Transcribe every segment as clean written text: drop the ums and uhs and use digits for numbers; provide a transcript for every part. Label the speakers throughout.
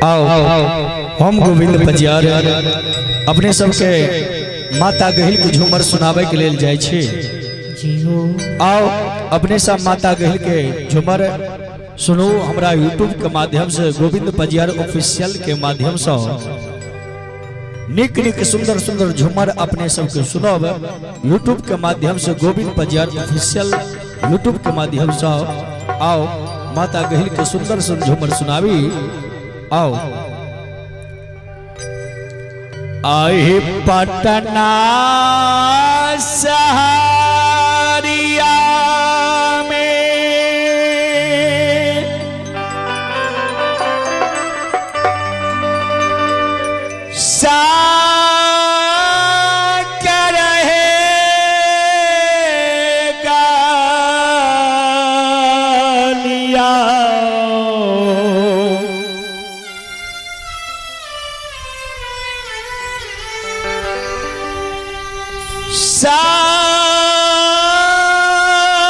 Speaker 1: आओ हम गोविंद पजियार अपने सबके माता गहिल के झूमर सुनावे के लेल जाय छी। आओ अपने सब माता गहिल के झूमर सुनो हमरा यूट्यूब के माध्यम से गोविंद पजियार ऑफिशियल के माध्यम से निक निक सुंदर सुंदर झूमर अपने सबके सुनब यूट्यूब के माध्यम से गोविंद पजियार ऑफिशियल यूट्यूब के माध्यम से आओ माता गहिल के सुंदर सुंदर झूमर सुनावी। आओ आए पटना सहरिया में साकर है गालिया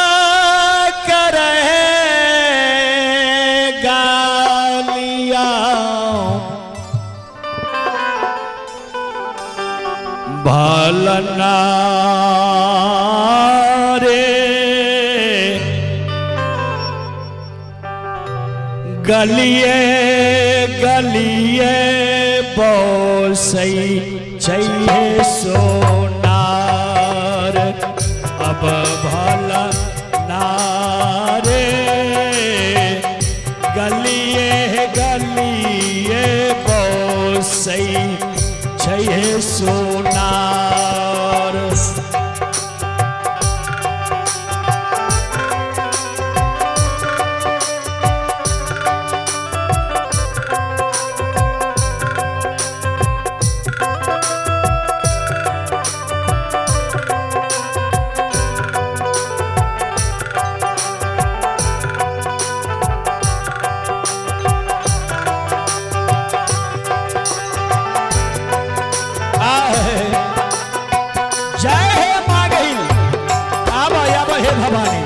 Speaker 1: साकर है गालिया भलना रे गलिए गलिए बोसई चाहिए सोनार अब भला नारे गलिए गलिए बोसई चाहिए सोनार। जय हे माँ गहिल आब हे भवानी।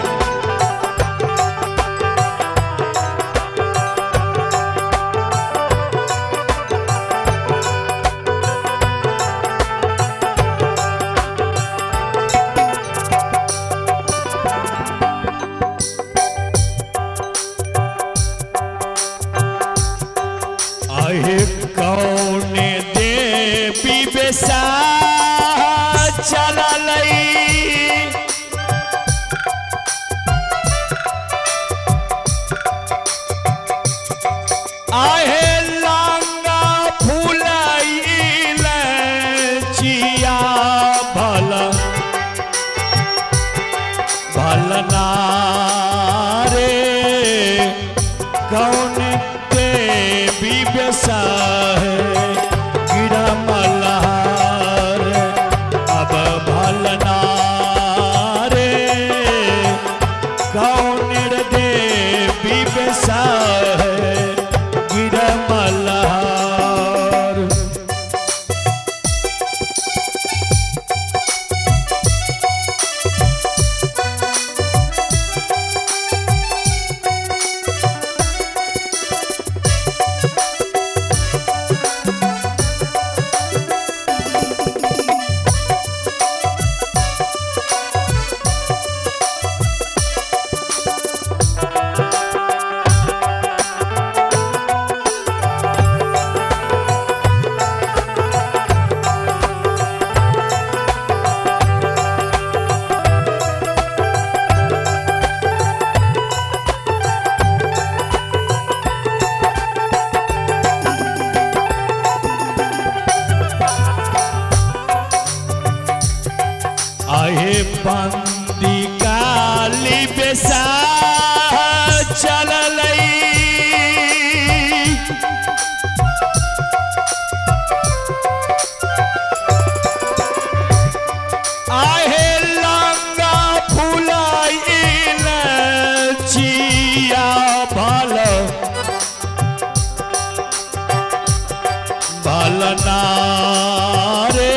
Speaker 1: आहे कौन देवी बेसा चला लई आहे लांगा फूलाइल चिया भला भलना रे कौन देवी बेसा है गिरा मल्हार अब भलना रे कौन देवी बेसा है गिरा मल्हार। आहे बंदी काली बेसा चल लई आहे लांगा फूलाइल चिया भल भलना रे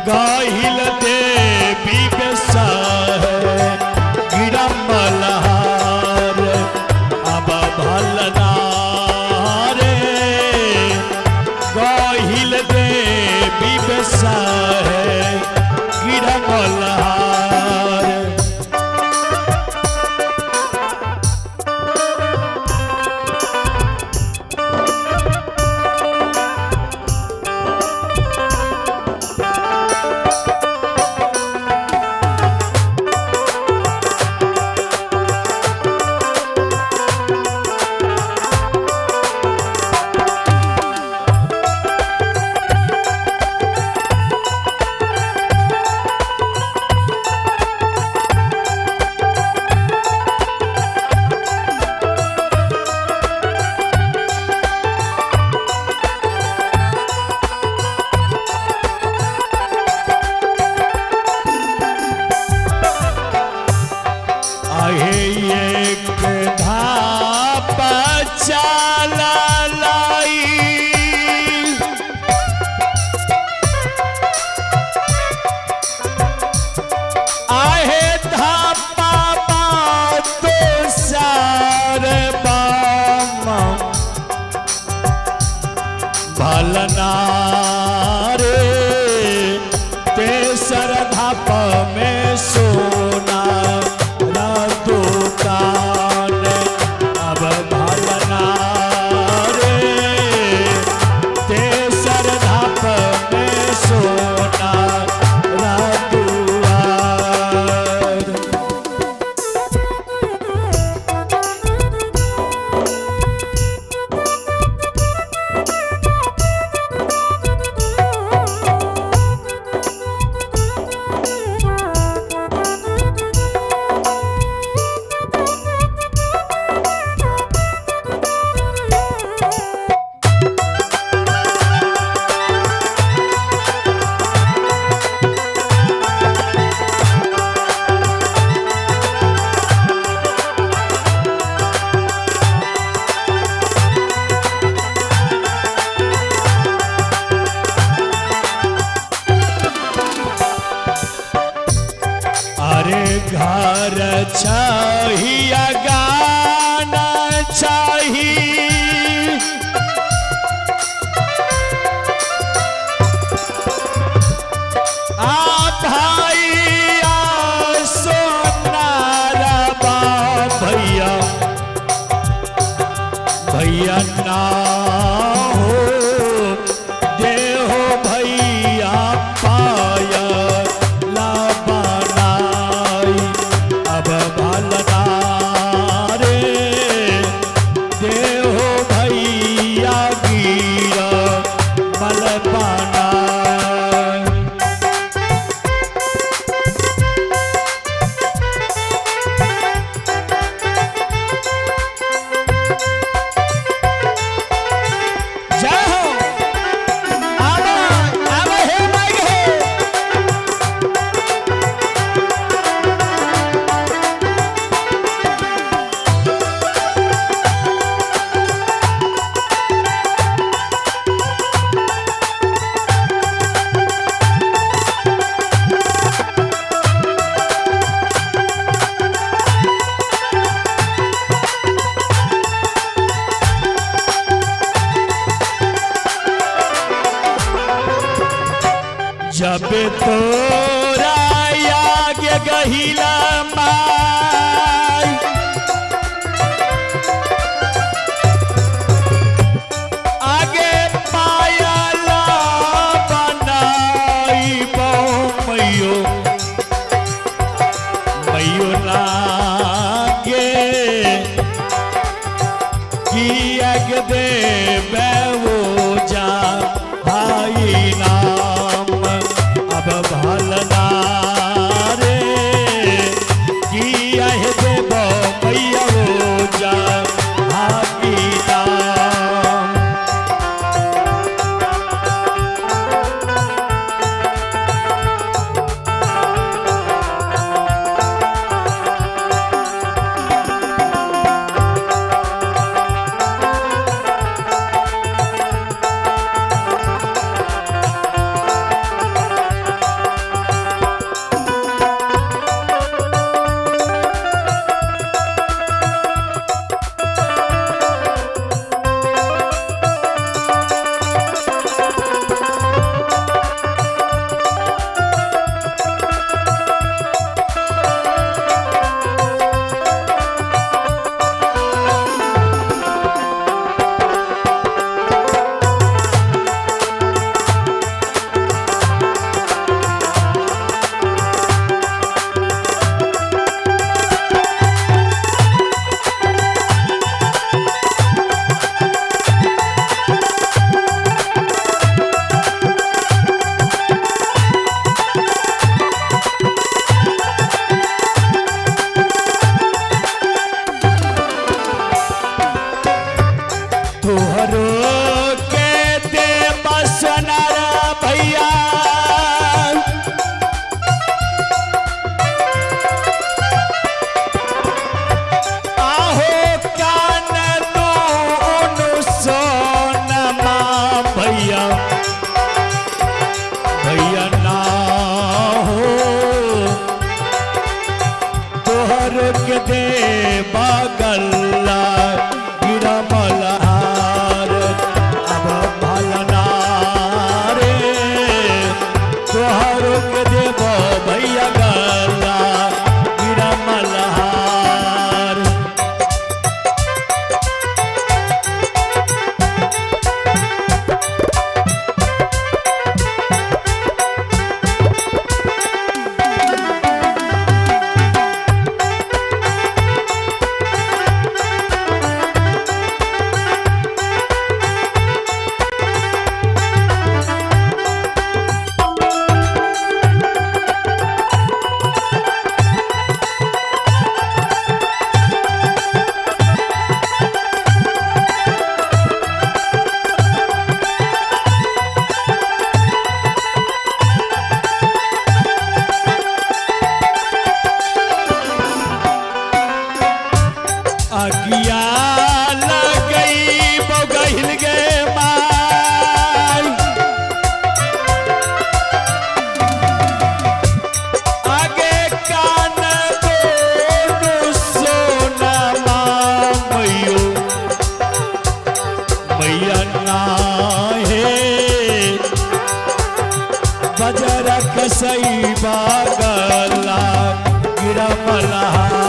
Speaker 1: गाहिल देवी बेसा है गिरा मल्हार अब भलना रे भलना रे तेसर धाप में सोना ना दुकान अब भलना रे तेसर धाप में सोना ना दुआर। अरे घर चाहिए गाना चाहिए आप भाई सोनारा भैया भैया ना हो देहो भैया पाया अब भलना रे देहो भैया गिरा मलबाना। जय हो आवा आवा हे माई हे जब तोरा आगे गहिला माई आगे पायला बनाई मैयो मैयो लागे कि आगे दे वो जा भाई नाम अब भलना रे किया है देव मैया वो जा भागी नाम। बगल्ला गिरा मल्हार अब भलना मैया नाहे बजर कसई बागला गिरा मल्हार